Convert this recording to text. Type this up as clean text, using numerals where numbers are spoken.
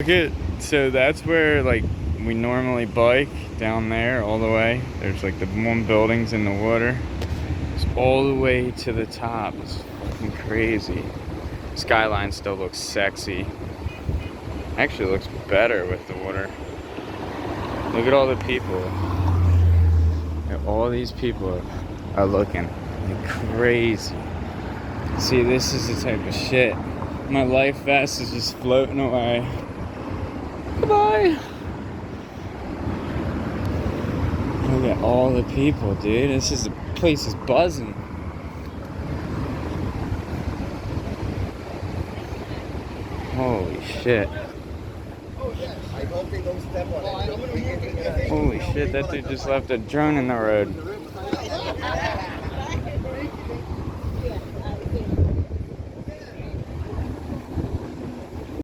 Look at, so that's where like we normally bike down there all the way. There's like the one buildings in the water. It's all the way to the top. It's fucking crazy. Skyline still looks sexy. Actually looks better with the water. Look at all the people. All these people are looking like crazy. See, this is the type of shit. My life vest is just floating away. Goodbye. Look at all the people, dude. The place is buzzing. Holy shit. Holy shit, that dude just left a drone in the road.